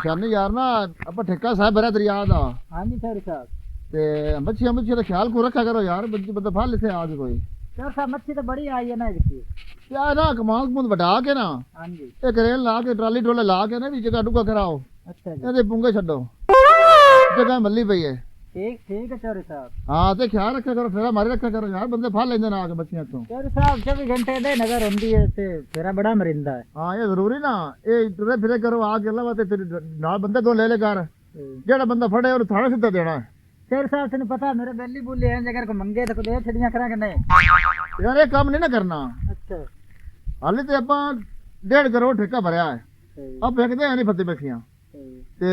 शानी यार ना ਆਪਾਂ ਠੇਕਾ ਸਾਹਿਬ भरा दरिया दा। हाँ जी सर साहब। ते मच्छियां मुच्छियां का ख्याल को रखा करो यार, बंदा फल इथे आ कोई। सर साहब मच्छी तो बड़ी आई है ना इसकी। क्या ना कमाल कमूल बटा के ना हाँ जी ये करेल ला के ट्राली ट्रोले ला के ना भी जगह डुगा कराओ। अच्छा जी ਇਹਦੇ ਪੁੰਗੇ ਛੱਡੋ, जगह मल्ली पई है। ठीक है चौधरी साहब। हाँ ते ख्याल रखा करो, फेरा मारे रखा करो यार, बंदे फल लेंदे ना आके मच्छियां तो। चौधरी साहब 24 घंटे दे नजर होंदी है ते फेरा बड़ा मरिंदा है। हाँ ये जरूरी ना, ये टुरे फिरे करो आके अल्लाह बाते तेरे नाल बंदे दो ले कर, जेड़ा बंदा फड़े और थाने सीधा देना है। चौधरी साहब तेन पता मेरे बेली बुली है, अगर को मंगे तो दे छड़ियां करा के नहीं यार ये काम नहीं ना करना। अच्छा हाले ते ਆਪਾਂ 1.5 करोड़ ठेका भरया है, अब फेंकदे हैं नहीं फत्ती मच्छियां ते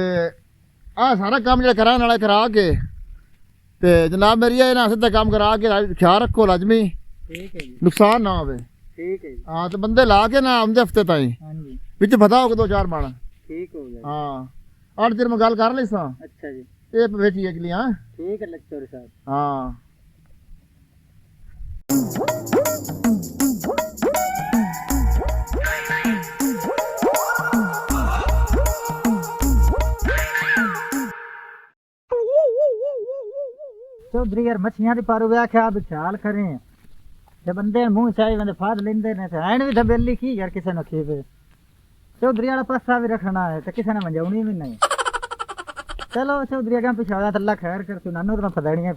आ सारा काम जेड़ा कराने वाला करा के ते जनाब मेरी ये ना सीधा काम करा के ख्याल रखो लाजमी, ठीक है जी नुकसान ना होवे। ठीक है जी। हाँ तो बंदे ला के ना आंदे हफ्ते ताई हाँ जी विच पता हो 2-4 माण। ठीक हो गया। हाँ 8 दिन में गल कर ली सा, अच्छा जी ये बेची एक लिया। ठीक है चौधरी साहब। हाँ चौधरी यार मछलियां दी पारू व्याख्या आप ख्याल करें जब बंदे मुंह चाहे बंदे फाद लेंदे ने ते ऐन भी दबेली की यार किसे न खीवे। चौधरी वाला पासा भी रखना है ते किसे ने मंजाउनी भी नहीं। चलो चौधरी अगर पीछे आया अल्लाह खैर कर, तू नानू तो फदड़ियां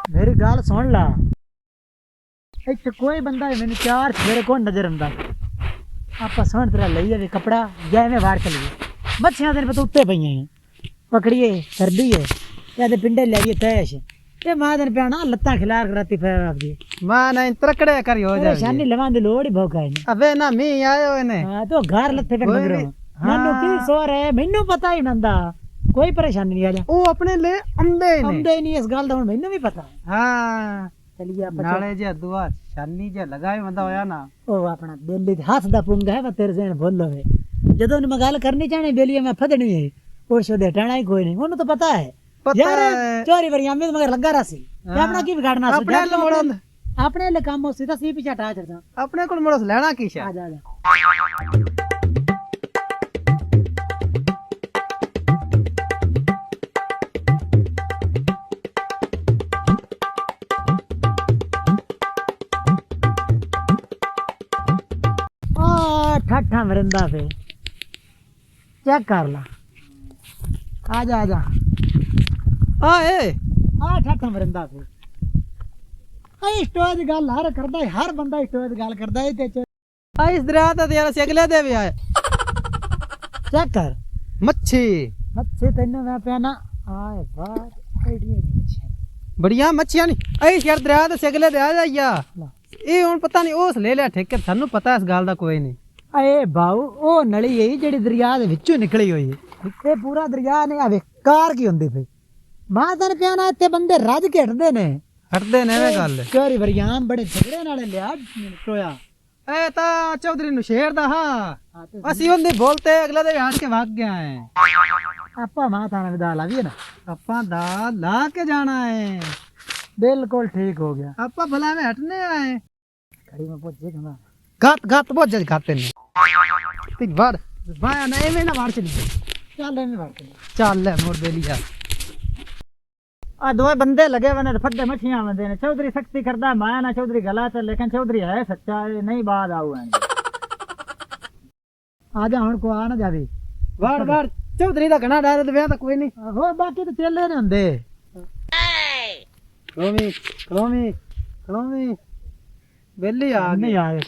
मेरी गाल सुन ला, इत्थे कोई बंदा मैंने 4 सवेरे को नजर आंदा आप सोहन तरह लइए भी कपड़ा जैवें वार चलिए मच्छियां तेरे पता उत्ते पईयां हैं पकड़िए सर्दी है या ते पिंडे ले तैश ये मां दिन प्याना लत्तां खिलार कराती फिर आपदी मां नहीं तरकड़े करी हो जाए परेशानी लवां दी लोड़ ही भौका है। अबे ना मी आयो ने हां तो घर लत्ते पे मगरो नानू की सोर है मैनू पता ही नंदा कोई परेशानी नहीं आ जा ओ अपने ले आंदे ही आंदे ही नहीं इस गल दा हुन मैनू भी पता है। हां चलिए आप नाले जे दुआ शानी जे लगाए बंदा होया ना ओ अपना बेली हाथ दा पुंगा है वा तेरे से भूल होवे जदों ने गल करनी चाहनी बेली में फदनी है ओ शोदे टाणा ही कोई नहीं ओनु तो पता है यार चोरी वरी अम्मी मगर लगा रसी अपना की बिगाड़ना अपने ले मोड़ अपने ले काम हो सीधा सी पीछे हटा चढ़दा अपने को मोड़ लेना की आ जा जा ठट्ठा मरिंदा पे चेक कर ला आ जा आ ठट्ठा मरिंदा पे आई स्टोर दी गल हर करदा है हर बंदा स्टोर दी गल करदा है ते इस दरिया ते यार सगले दे भी आए चेक कर मच्छी मच्छी तन्ने मैं पेना आए बात एडी मच्छी बढ़िया मच्छियां नहीं इस यार दरिया ते सगले दे आ जाइया ये हुन पता नहीं ओस ले लिया ठेके थानू पता इस गल दा कोई नहीं। अरे बाऊ ओ नली है जेडी दरिया दे विचों निकली हुई है ये पूरा दरिया ने आवे कार की हुंदी पई मां तन प्याना इत्थे बंदे रज के हटदे ने वे गल चोरी वरियाम बड़े झगड़े नाले लिया टोया ए ता चौधरी नु शेर दा हां असि ओंदे बोलते अगले दे हट के भाग गया है आपा मां थाना विदा लावी ना अपा दा ला के जाना है बिल्कुल ठीक हो गया आपा भला में हटने आए खड़ी में पहुंच जेगा गात बहुत जज खाते ने तीन बार भाया ना एवे ना बाहर चली चल एवें बात चल ले मोर दे लिया आ दो बंदे लगे वने फड्डे मछियां वंदे ने चौधरी सख्ती करदा माया ना चौधरी गलत है लेकिन चौधरी है सच्चा है नहीं बात आऊ है आजा हुन को आ ना जावी बार बार चौधरी दा घना डर ते वे कोई नहीं हो बाकी तो चेले ने हुंदे क्रोमी बेली आ नहीं गई आ गए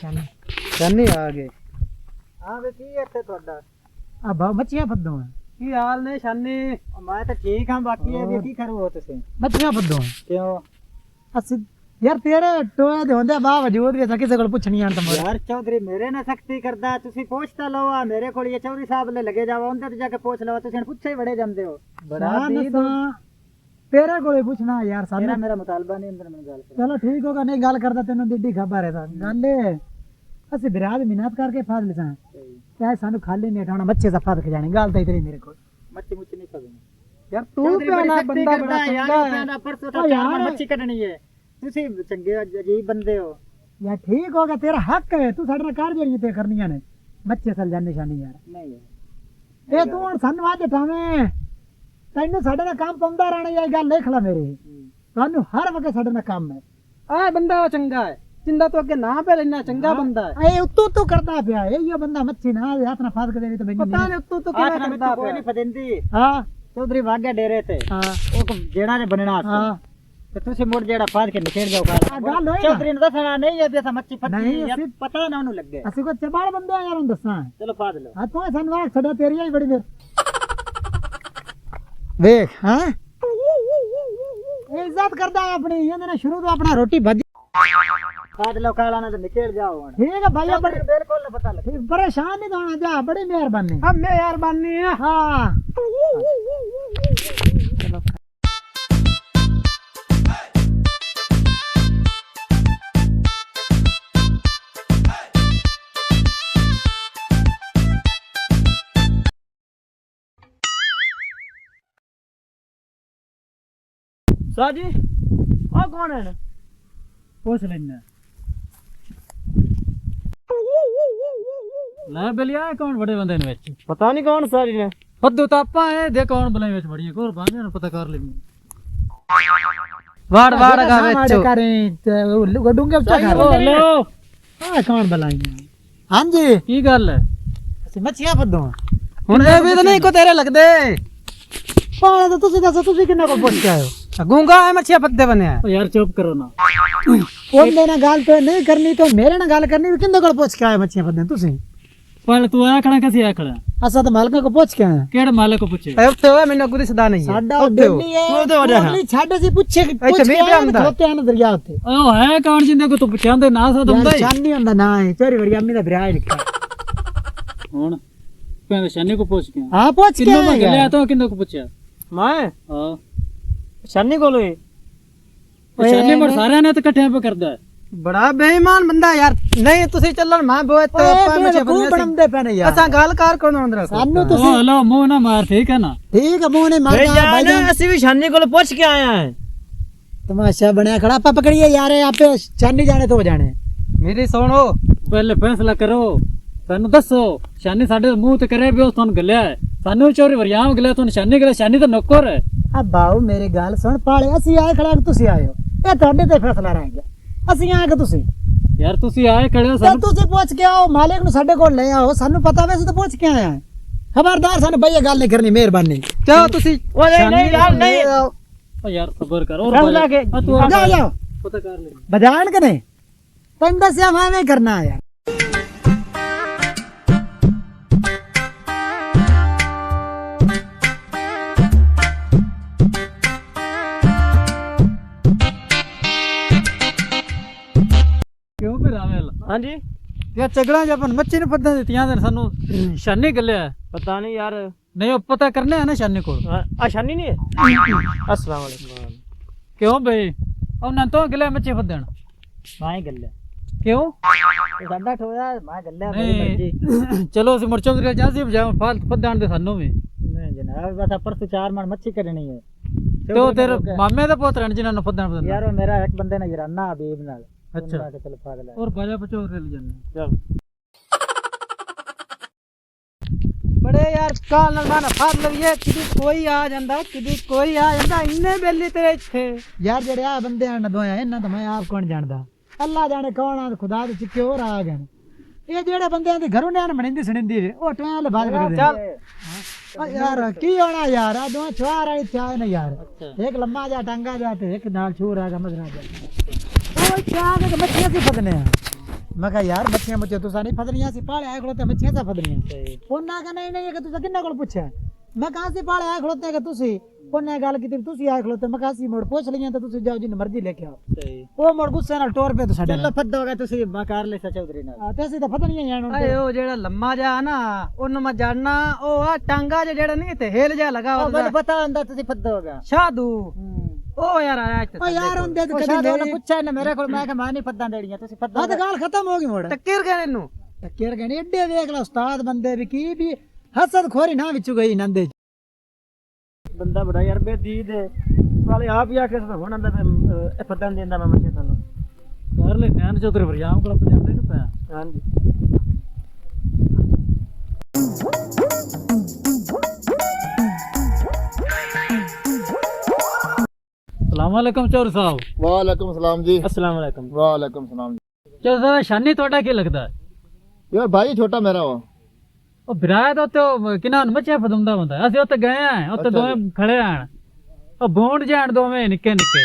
शनी आ गए हां वे की इत्थे ਤੁਹਾਡਾ आ भाव मछियां फद्दो है की हाल ने शनी मैं तो ठीक हां बाकी ये की करो हो तुसे मछियां फद्दो क्यों असि यार तेरे टोए दे होंदे बावजूद भी किसे कोल पुछनी आन तुम यार चौधरी मेरे ने सख्ती करदा तुसी पूछता लो आ मेरे कोल ये चौधरी साहब ले लगे जावा उनते जाके पूछ लो तुसी पूछे ही बड़े जंदे हो बड़ा दी तेरे कोले पूछना यार सामने मेरा मुतालबा नहीं अंदर में गल चलो ठीक होगा नहीं गल करदा तेनु दिड्डी खबर है गल असि बिराद मिन्नत करके फाद लेसा चाहे सानू खाली नहीं उठाना मच्छे सा फाद के जाने गल तो इतनी मेरे को मच्छी मुच्छी नहीं फदनी यार तू पे ना बंदा बड़ा चंगा है परसों तो चार मच्छी कटनी है ਤੁਸੀਂ ਚੰਗੇ ਅਜੀਬ ਬੰਦੇ ਹੋ ਯਾਰ ਠੀਕ ਹੋ ਗਿਆ ਤੇਰਾ ਹੱਕ ਹੈ ਤੂੰ ਸਾਡੇ ਨਾਲ ਕਰ ਜਿਹੜੀਆਂ ਤੇ ਕਰਨੀਆਂ ਨੇ ਬੱਚੇ ਸਲ ਜਾਣ ਨਿਸ਼ਾਨੀ ਯਾਰ ਨਹੀਂ ਇਹ ਤੂੰ ਹੁਣ ਸਾਨੂੰ ਅੱਜ ਠਾਵੇਂ ਤੈਨੂੰ ਸਾਡੇ ਨਾਲ ਕੰਮ ਪਾਉਂਦਾ ਰਹਿਣਾ ਇਹ ਗੱਲ ਲਿਖ ਲੈ ਮੇਰੀ ਤੁਹਾਨੂੰ ਹਰ ਵਕਤ ਸਾਡੇ ਨਾਲ ਕੰਮ ਹੈ ਆ ਬੰਦਾ ਉਹ ਚੰਗਾ ਹੈ ਜਿੰਦਾ ਤੋਂ ਅੱਗੇ ਨਾ ਪੈ ਲੈਣਾ ਚੰਗਾ ਬੰਦਾ ਹੈ ਇਹ ਉੱਤੋਂ ਕਰਦਾ ਪਿਆ ਇਹ ਬੰਦਾ ਮੱਛੀ ਨਾ ਹੱਥ ਨਾਲ ਫਾਸ ਕੇ ਦੇਵੇ ਤਾਂ ਮੈਨੂੰ ਪਤਾ ਨਹੀਂ ਉੱਤੋਂ ਕਿਵੇਂ ਕਰਦਾ ਕੋਈ ਨਹੀਂ ਫਦਿੰਦੀ ਹਾਂ ਚੌਧਰੀ ਵਾਗਿਆ ਡੇਰੇ ਤੇ ਹਾਂ ਉਹ ਜਿਹੜਾ ਨੇ ਬਣਨਾ ਹਾਂ ਤੇ ਤੁਸੀਂ ਮੁੜ ਜਿਹੜਾ ਫਾਸ ਕੇ ਨਿਕਲ ਜਾਓ ਗੱਲ ਹੋਈ ਚੌਧਰੀ ਨੂੰ ਦੱਸਣਾ ਨਹੀਂ ਇਹ ਤਾਂ ਮੱਛੀ ਫੱਟੀ ਯਾਰ ਪਤਾ ਨਾ ਉਹਨੂੰ ਲੱਗੇ ਅਸੀਂ ਕੋਈ ਚਬਾਲ ਬੰਦੇ ਆ ਯਾਰ ਉਹਨੂੰ ਦੱਸਾਂ ਚਲੋ ਫਾਸ ਲਓ ਹਾਂ ਤੂੰ ਸਾਨੂੰ ਆਖ ਛੱਡੋ ਤੇਰੀ ਹੀ ਬੜੀ ਦੇਰ ਵੇਖ ਹਾਂ ਇੱਜ਼ਤ ਕਰਦਾ ਹੈ ਆਪਣੀ ਇਹਨੇ ਨੇ ਸ਼ੁਰੂ ਤੋਂ ਆਪਣਾ ਰੋਟੀ ਭੱਜ ਫਾਸ ਲਓ ਕਾਲਾ ਨਾ ਤੇ ਨਿਕਲ ਜਾਓ ਹੁਣ ਠੀਕ ਹੈ ਭਾਈ ਬੜੇ ਬਿਲਕੁਲ ਨਾ ਪਤਾ ਲੱਗੇ ਪਰੇਸ਼ਾਨ ਨਹੀਂ ਹੋਣਾ ਜਾ ਬੜੀ ਮਿਹਰਬਾਨੀ ਹਾਂ ਮਿਹਰਬਾਨੀ ਹਾਂ ਚਲੋ साजी आ कौन है पूछ लेना ਲੈ ਬਲਿਆ ਕੌਣ ਬੜੇ ਬੰਦੇ ਨੇ ਵਿੱਚ पता नहीं कौन साजी ने ਫੱਦੂ ਤਾਂ ਆਪਾਂ ਐ ਦੇ ਕੌਣ ਬਲੇ ਵਿੱਚ ਬੜੀਆਂ ਕੋਰ ਬਾਂਦੇ ਨੂੰ ਪਤਾ ਕਰ ਲੈਣੀ ਵਾੜ ਗਾ ਵਿੱਚ करें ते गडूंगे बच्चा कर हेलो हां कौन बुलाइए हां जी ਕੀ ਗੱਲ ਹੈ ਅਸੀਂ ਮੱਛੀਆਂ ਫੱਦੋਂ ਹੁਣ ਇਹ ਵੀ ਤਾਂ ਨਹੀਂ ਕੋ ਤੇਰੇ ਲੱਗਦੇ ਪਾਣਾ ਤਾਂ ਤੁਸੀਂ ਦੱਸੋ ਤੁਸੀਂ ਕਿੰਨਾ ਕੋ ਪੁੱਛ ਕੇ ਆਇਓ ਗੂੰਗਾ ਐ ਮੱਛੀਆਂ ਪੱਤੇ ਬਣਿਆ यार चुप करो ना ਉਹਦੇ ਨਾਲ ਗੱਲ ਤੇ ਨਹੀਂ ਕਰਨੀ ਤਾਂ ਮੇਰੇ ਨਾਲ ਗੱਲ ਕਰਨੀ ਕਿੰਦੇ ਕੋਲ ਪੁੱਛ ਕੇ ਆਏ ਮੱਛੀਆਂ ਫੱਦੇ ਤੁਸੀਂ ਪਹਿਲੇ ਤੂੰ ਆਖਣਾ ਕਸੀ ਆਖਣਾ ਅਸਾਂ ਤਾਂ ਮਾਲਕਾਂ ਕੋ ਪੁੱਛ ਕੇ ਆਏ ਕਿਹੜੇ ਮਾਲਕ ਕੋ ਪੁੱਛੇ ਉੱਥੇ ਹੋਇਆ ਮੈਨੂੰ ਅੱਗੂ ਦੀ ਸਦਾ ਨਹੀਂ ਸਾਡਾ ਦਿੱਲੀ ਹੈ ਉਹਦੇ ਵਜ੍ਹਾ ਨਾਲ ਛੱਡ ਅਸੀਂ ਪੁੱਛੇ ਪੁੱਛ ਕੇ ਖਲੋਤੇ ਹਨ ਦਰਿਆ ਉੱਤੇ ਉਹ ਹੈ ਕੌਣ ਜਿੰਦੇ ਕੋ ਤੂੰ ਪੁੱਛਾਂਦੇ ਨਾ ਸਦ ਹੁੰਦਾ ਹੀ ਚਾਂਦੀ ਹੁੰਦਾ ਨਾ ਹੈ ਤੇਰੀ ਵੜੀ ਅੰਮੀ ਦਾ ਵਿਆਹ ਲਿਖਿਆ ਹੁਣ ਪਹਿਲੇ ਸ਼ਾਨੀ ਕੋ ਪੁੱਛ ਕੇ ਹਾਂ ਪੁੱਛ ਕੇ ਕਿੰਨੇ ਮੈਂ ਲਿਆ ਤਾਂ ਕਿੰਨੇ ਕੋ ਪੁੱਛਿਆ ਮੈਂ ਹਾਂ ਸ਼ਾਨੀ ਕੋਲ ਹੀ ਸ਼ਾਨੀ ਮਰ ਸਾਰਿਆਂ ਨੇ ਤਾਂ ਇਕੱਠਿਆਂ ਪੇ ਕਰਦਾ ਬੜਾ ਬੇਈਮਾਨ ਬੰਦਾ ਯਾਰ ਨਹੀਂ ਤੁਸੀਂ ਚੱਲਣ ਮੈਂ ਬਹੁਤ ਬਣਾਉਂਦੇ ਪੈਣੇ ਯਾਰ ਅਸਾਂ ਗੱਲ ਕਰ ਕੋਣ ਅੰਦਰ ਸਾਨੂੰ ਤੁਸੀਂ ਹਲੋ ਮੂੰਹ ਨਾ ਮਾਰ ਠੀਕ ਹੈ ਨਾ ਠੀਕ ਹੈ ਮੂੰਹ ਨੇ ਮਾਰ ਭਾਈ ਅਸੀਂ ਵੀ ਸ਼ਾਨੀ ਕੋਲ ਪੁੱਛ ਕੇ ਆਏ ਆ ਤਮਾਸ਼ਾ ਬਣਿਆ ਖੜਾ ਆਪਾਂ ਪਕੜੀਏ ਯਾਰ ਆਪੇ ਸ਼ਾਨੀ ਜਾਣੇ ਤੋਂ ਜਾਣੇ ਮੇਰੀ ਸੁਣੋ ਪਹਿਲੇ ਫੈਸਲਾ ਕਰੋ ਸਾਨੂੰ ਦੱਸੋ ਸ਼ਾਨੀ ਸਾਡੇ ਮੂੰਹ ਤੇ ਕਰੇ ਵੀ ਉਸ ਤੁਹਾਨੂੰ ਗੱਲਿਆ ਹੈ ਸਾਨੂੰ ਚੋਰੀ ਵਰਿਆਮ ਗੱਲਿਆ ਤੁਹਾਨੂੰ ਸ਼ਾਨੀ ਗੱਲਿਆ ਸ਼ਾਨੀ ਤਾਂ ਨੌਕਰ ਹੈ ਆ ਬਾਉ ਮੇਰੀ ਗੱਲ ਸੁਣ ਪਾਲੇ ਅਸੀਂ ਆਏ ਖੜਾ ਕਿ ਤੁਸੀਂ ਆਏ ਹੋ ਇਹ ਤੁਹਾਡੇ ਤੇ ਫੈਸਲਾ ਰਹਿ ਗਿਆ ਅਸੀਂ ਆ ਕਿ ਤੁਸੀਂ ਯਾਰ ਤੁਸੀਂ ਆਏ ਖੜੇ ਹੋ ਸਾਨੂੰ ਤੁਸੀਂ ਪੁੱਛ ਕੇ ਆਓ ਮਾਲਕ ਨੂੰ ਸਾਡੇ ਕੋਲ ਲੈ ਆਓ ਸਾਨੂੰ ਪਤਾ ਵੈਸੇ ਤਾਂ ਪੁੱਛ ਕੇ ਆਏ ਆ ਖਬਰਦਾਰ ਸਾਨੂੰ ਬਈ ਇਹ ਗੱਲ ਨਹੀਂ ਕਰਨੀ ਮਿਹਰਬਾਨੀ ਚਲੋ ਤੁਸੀਂ ਨਹੀਂ ਯਾਰ ਨਹੀਂ ਓ ਯਾਰ ਖਬਰ ਕਰੋ ਤੂੰ ਜਾ ਜਾ ਪਤਾ ਕਰ ਲੈ ਬਜਾਣ ਕਿ ਨਹੀਂ ਤੈਨੂੰ ਦੱਸਿਆ ਮੈਂ ਐਵੇਂ ਕਰਨਾ ਯਾਰ ਕਿਉਂ ਫਿਰ ਆਵੇਲ ਹਾਂਜੀ ਯਾਰ ਚਗੜਾ ਜਪਨ ਮੱਛੀ ਨੂੰ ਫੱਦਾਂ ਦਿੱਤੀਆਂ ਤੇ ਸਾਨੂੰ ਸ਼ਾਨੀ ਗੱਲਿਆ ਪਤਾ ਨਹੀਂ ਯਾਰ ਨਹੀਂ ਉਹ ਪਤਾ ਕਰਨਾ ਹੈ ਨਾ ਸ਼ਾਨੀ ਕੋਲ ਆ ਸ਼ਾਨੀ ਨਹੀਂ ਹੈ अस्सलाम वालेकुम ਕਿਉਂ ਬਈ ਉਹਨਾਂ ਤੋਂ ਗੱਲਿਆ ਮੱਛੀ ਫੱਦਣ ਮੈਂ ਹੀ ਗੱਲਿਆ ਕਿਉਂ ਸਾਡਾ ਠੋਇਆ ਮੈਂ ਗੱਲਿਆ ਮੇਰੀ ਮਰਜ਼ੀ ਚਲੋ ਅਸੀਂ ਮੁਰਚੋਂ ਦੇ ਜਾਂਦੇ ਬਜਾਉ ਫਾਲਤ ਫੱਦਣ ਦੇ ਸਾਨੂੰ ਵੀ ਨਹੀਂ ਜਨਾਬ ਬਸ ਪਰਸੋਂ 4 ਮਣ ਮੱਛੀ ਕਰਨੀ ਹੈ ਤੇ ਉਹ ਤੇਰੇ ਮਾਮੇ ਦਾ ਪੁੱਤ ਰਹਿਣ ਜਿਨ੍ਹਾਂ ਨੂੰ ਫੱਦਣ ਯਾਰ ਉਹ ਮੇਰਾ ਇੱਕ ਬੰਦੇ ਨਾਲ ਯਾਰਾਨਾ ਹਬੀਬ ਨਾਲ ਅੱਛਾ ਚਲ ਪਾਗਲ और बाजा बचो ले जाने चल बड़े यार काल ਨਾਲ ਮਾਨਾ ਫਾੜ ਲਈਏ ਕਿਦੀ ਕੋਈ ਆ ਜਾਂਦਾ ਕਿਦੀ ਕੋਈ ਆ ਜਾਂਦਾ ਇੰਨੇ ਬੇਲੀ ਤੇਰੇ ਇੱਥੇ ਯਾਰ ਜਿਹੜੇ ਆ ਬੰਦੇ ਆਣ ਦੋਇਆ ਇਹਨਾਂ ਤਾਂ ਮੈਂ ਆਪ ਕੌਣ ਜਾਣਦਾ ਅੱਲਾ ਜਾਣੇ ਕੌਣ ਆ ਖੁਦਾ ਦੇ ਚਿੱਕੇ ਹੋਰ ਆ ਗਏ ਇਹ ਜਿਹੜੇ ਬੰਦਿਆਂ ਦੇ ਘਰੋਂ ਨਿਆਣ ਬਣਿੰਦੀ ਸੁਣਿੰਦੀ ਉਹ ਟਾਂ ਲੈ ਬਾਤ ਕਰਦੇ ਚੱਲ ਯਾਰ ਕੀ ਹੋਣਾ ਯਾਰ ਆ ਦੋ ਛੁਆਰ ਵਾਲੀ ਚਾਹ ਨਾ ਯਾਰ ਇੱਕ ਲੰਮਾ ਜਾ ਟਾਂਗਾ ਜਾ ਤੇ ਇੱਕ ਨਾਲ ਛੂਰ ਆ ਗਾ ਮਦਰਾ ਜਾ ਉਹ ਚਾਹ ਦੇ ਮੱਛੀਆਂ ਸੀ ਫਦਨੇ ਆ ਮੈਂ ਕਿਹਾ ਯਾਰ ਮੱਛੀਆਂ ਮੁੱਛੇ ਤੁਸੀਂ ਨਹੀਂ ਫਦਨੀਆਂ ਸੀ ਪਾਲੇ ਆਏ ਖਲੋਤੇ ਮੱਛੀਆਂ ਸਾ ਫਦਨੀਆਂ ਉਹਨਾਂ ਕਹ ਨਹੀਂ ਕਿ ਤੁਸੀਂ ਕਿੰਨਾ ਕੋਲ ਪੁੱਛਿਆ ਮੈਂ ਕਹਾਂ ਸੀ ਪਾਲੇ ਆਏ ਖਲੋਤੇ ਕਿ ਤੁਸੀਂ ਉਹਨੇ ਗੱਲ ਕੀਤੀ ਤੁਸੀਂ ਆਏ ਖਲੋਤੇ ਮੈਂ ਕਹਾਂ ਸੀ ਮੋੜ ਪੁੱਛ ਲਈਆਂ ਤਾਂ ਤੁਸੀਂ ਜਾਓ ਜਿੰਨ ਮਰਜ਼ੀ ਲੈ ਕੇ ਆਓ ਉਹ ਮੋੜ ਗੁੱਸੇ ਨਾਲ ਟੋਰ ਪੇ ਸਾਡੇ ਚੱਲ ਫੱਦੋਗਾ ਤੁਸੀਂ ਮੈਂ ਕਰ ਲੈ ਚੌਧਰੀ ਨਾਲ ਤੇ ਅਸੀਂ ਤਾਂ ਫਦਨੀਆਂ ਜਾਣੋ ਆਏ ਉਹ ਜਿਹੜਾ ਲੰਮਾ ਜਾ ਨਾ ਉਹਨੂੰ ਮੈਂ ਜਾਣਨਾ ਉਹ ਆ ਟਾਂਗਾ ਜਿਹੜਾ ਨਹੀਂ ਤੇ ਹਿਲ ਜਾ ਲਗਾ ਉਹ ਮੈਨੂੰ ਪਤਾ ਹੁੰਦਾ ਤੁਸੀਂ ਫੱਦੋਗਾ ਸ਼ਾਦੂ ਉਹ ਯਾਰ ਆਇਆ ਇੱਥੇ ਉਹ ਯਾਰ ਹੁੰਦੇ ਤੇ ਕਦੇ ਉਹਨੇ ਪੁੱਛਿਆ ਨਾ ਮੇਰੇ ਕੋਲ ਮੈਂ ਕਿ ਮੈਂ ਨਹੀਂ ਫੱਦਾਂ ਦੇੜੀਆਂ ਤੁਸੀਂ ਫੱਦਾਂ ਤਾਂ ਗੱਲ ਖਤਮ ਹੋ ਗਈ ਮੋੜ ਟੱਕਰ ਗਏ ਇਹਨੂੰ ਟੱਕਰ ਗਏ ਏਡੇ ਵੇਖ ਲੈ ਉਸਤਾਦ ਬੰਦੇ ਵੀ ਕੀ ਵੀ ਹਸਦ ਖੋਰੀ ਨਾ ਵਿੱਚੋਂ ਗਈ ਨੰਦੇ ਬੰਦਾ ਬੜਾ ਯਾਰ ਬੇਦੀਦ ਹੈ ਵਾਲੇ ਆਪ ਹੀ ਆ ਕੇ ਹੁਣ ਆਂਦਾ ਇਹ ਪਤਾ ਨਹੀਂ ਦਿੰਦਾ ਮੈਂ ਮੱਛੀ ਤੁਹਾਨੂੰ ਕਰ ਲੈ ਨਿਆਣ ਚੌਧਰੀ ਵਰਿਆਮ ਕੋਲ ਪਜਾਂਦੇ ਨੂੰ ਪਿਆ ਹਾਂਜੀ ਸਲਾਮ ਅਲੈਕਮ ਚੌਧਰੀ ਸਾਹਿਬ। ਵਾਲੇਕੁਮ ਸਲਾਮ ਜੀ। अस्सलाम वालेकुम। ਵਾਲੇਕੁਮ ਸਲਾਮ ਜੀ। ਚੌਧਰੀ ਸਾਹਿਬ ਸ਼ਾਨੀ ਤੁਹਾਡਾ ਕੀ ਲੱਗਦਾ ਹੈ? ਯਾਰ ਭਾਈ ਛੋਟਾ ਮੇਰਾ ਵਾ। ਉਹ ਵਿਰਾਇਤ ਉੱਤੇ ਕਿਨਾਂ ਨੂੰ ਮੱਛੀਆਂ ਫਦੁੰਦਾ ਹੁੰਦਾ। ਅਸੀਂ ਉੱਤੇ ਗਏ ਆਂ ਉੱਤੇ ਦੋਵੇਂ ਖੜੇ ਆਂ ਉਹ ਬੋਂਡ ਜਾਣ ਦੋਵੇਂ ਨਿੱਕੇ ਨਿੱਕੇ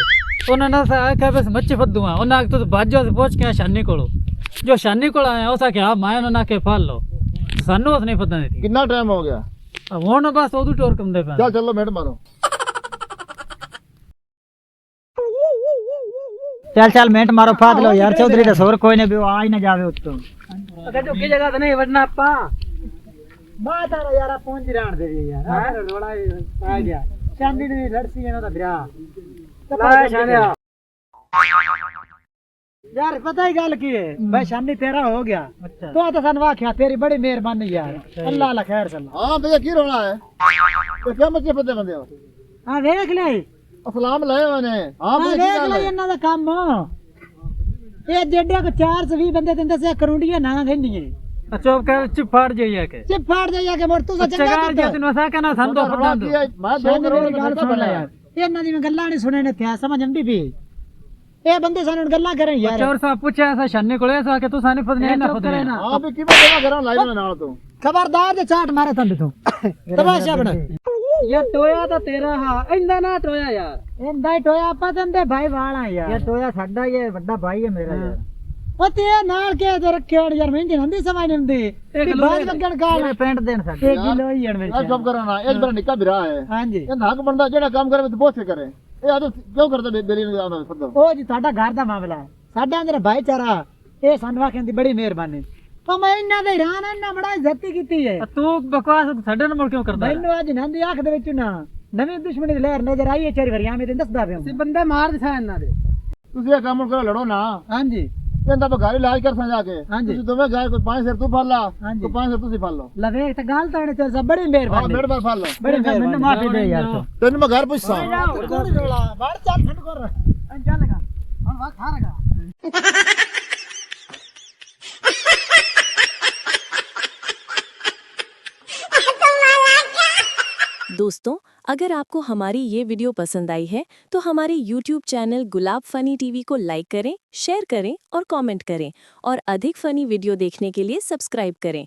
ਉਹਨਾਂ ਨੇ ਆਖਿਆ ਬਸ ਮੱਛੀ ਫਦੂ ਆ ਉਹਨਾਂ ਤੁਸੀਂ ਬਾਜੋ ਅਸੀਂ ਪਹੁੰਚ ਕੇ ਸ਼ਾਨੀ ਕੋਲੋਂ ਜੋ ਸ਼ਾਨੀ ਕੋਲ ਆਇਆ ਉਸ ਆਖਿਆ ਮੈਂ ਉਹਨਾਂ ਨਾਲ ਕੇ ਫੜ ਲਓ ਸਾਨੂੰ ਉਸ ਨਹੀਂ ਪਤਾ ਨਹੀਂ ਕਿੰਨਾ ਟਾਈਮ ਹੋ ਗਿਆ? ਹੁਣ ਬਸ ਉਦੋਂ ਟੋਰ ਕੰਦੇ ਪਏ ਚੱਲ ਚਲੋ ਮਿੰਟ ਮਾਰੋ। चल चल मिनट मारो फाद लो यार चौधरी दस और कोई ने भी आ ही ना जावे उत्तो अगर जो की जगह तो नहीं वरना आपा बात आ रहा यार पहुंच रहन दे यार हां रोड़ा आ गया चांदी ने लड़सी है ना ब्याह ला शानिया यार पता ही गल की है भाई शानी तेरा हो गया तो सन वाख्या तेरी बड़ी मेहरबानी यार अल्लाह ला खैर चल हां भैया की रोना है तो क्या मच्छी फदे बंदे हो? हां देख ले असलाम लाए मैंने। हां हाँ देख ले इन्ना दा काम ये जेडे को 420 बंदे दिंदे से करुंडियां ना देंदी चुप कर चुप फाड़ जाइए के चिप फाड़ जाइए के मोर तू सा चंगा चगार जो तनु सा कहना सन तो फटां दो मैं 2 करोड़ का खर्चा बना यार। ये इन्ना दी मैं गल्ला नहीं सुने ने थे समझ आंदी भी ये बंदे सानू गल्ला करें यार चोर सा पूछा ऐसा शन्ने कोले ऐसा के तू सानी फदने ना फदने हां भी किਵੇਂ ਜਮਾ ਕਰਾਂ ਲਾਈਵ ਨਾਲ ਤੂੰ खबरदार जे चाट मारे तंद तू तमाशा बना ये टोया तो तेरा हां इंदा ना टोया यार इंदा ही टोया आपा तंदे भाई वाला यार ये टोया साडा ये बड़ा भाई है मेरा यार ओ ते नाल के ते रखे यार मैं नहीं समझ नहीं आंदी बाग लगन काल पेंट देन साडे 1 किलो ही यार मेरे सब करना ਇਹ ਬੜਾ ਨਿੱਕਾ ਵੀਰਾ ਹੈ। हां जी ਇਹ ਹੱਕ ਬੰਦਾ ਜਿਹੜਾ ਕੰਮ ਕਰੇ ਤੇ ਬਹੁਤ ਕਰੇ ਇਹ ਆਦੋ ਕਿਉਂ ਕਰਦਾ ਬੇਲੀ ਨੂੰ ਆਉਂਦਾ ਫਰਦਾ ओ जी साडा घर दा मामला है साडा अंदर भाईचारा ये सनवा कहंदी बड़ी मेहरबानी तो मैं इन्ना दे रान इन्ना बड़ा इज्जती कीती है तू बकवास ਸਾਡੇ ਨਾਲ ਕਿਉਂ ਕਰਦਾ ਮੈਨੂੰ ਅੱਜ ਨੰਦੀ ਅੱਖ ਦੇ ਵਿੱਚ ਨਾ ਨਵੀਂ ਦੁਸ਼ਮਣੀ ਦੀ ਲਹਿਰ ਨਜ਼ਰ ਆਈ ਹੈ ਚਾਰੀ ਵਰਿਆਂ ਮੇ ਤੇ ਦੱਸਦਾ ਪਿਆ ਸੀ ਬੰਦੇ ਮਾਰ ਦਿਖਾ ਇਹਨਾਂ ਦੇ ਤੁਸੀਂ ਇਹ ਕੰਮ ਕਰੋ ਲੜੋ ਨਾ। ਹਾਂਜੀ ਇਹਦਾ ਬਗਾਰੀ ਇਲਾਜ ਕਰ ਜਾ ਕੇ ਹਾਂਜੀ। ਤੁਸੀਂ ਦੋਵੇਂ ਗਾਇ ਕੋਈ 5 ਸਿਰ ਤੂੰ ਫੜ ਲਾ ਹਾਂਜੀ। ਕੋਈ 5 ਸਿਰ ਤੁਸੀਂ ਫੜ ਲਓ। ਲਵੇ ਤਾਂ ਗੱਲ ਤਾਂ ਇਹਨੇ ਤੇ ਬੜੀ ਹਾਂ ਮਿਹਰਬਾਨੀ ਮਿੰਟ ਬਾਅਦ ਫੜ ਲਓ। ਬੜੀ ਮੈਨੂੰ ਮਾਫੀ ਦੇ ਯਾਰ ਤੂੰ ਤੈਨੂੰ ਮੈਂ ਘਰ ਪੁੱਛਾਂ ਕੋਣ ਰੋਲਾ ਬਾੜ ਚੱਲ ਠੰਡ ਕਰ ਚੱਲ ਲਗਾ ਹੁਣ ਵਾ ਖਾ ਰਗਾ दोस्तों अगर आपको हमारी ये वीडियो पसंद आई है तो हमारे YouTube चैनल गुलाब फनी टीवी को लाइक करें, शेयर करें और कमेंट करें और अधिक फनी वीडियो देखने के लिए सब्सक्राइब करें।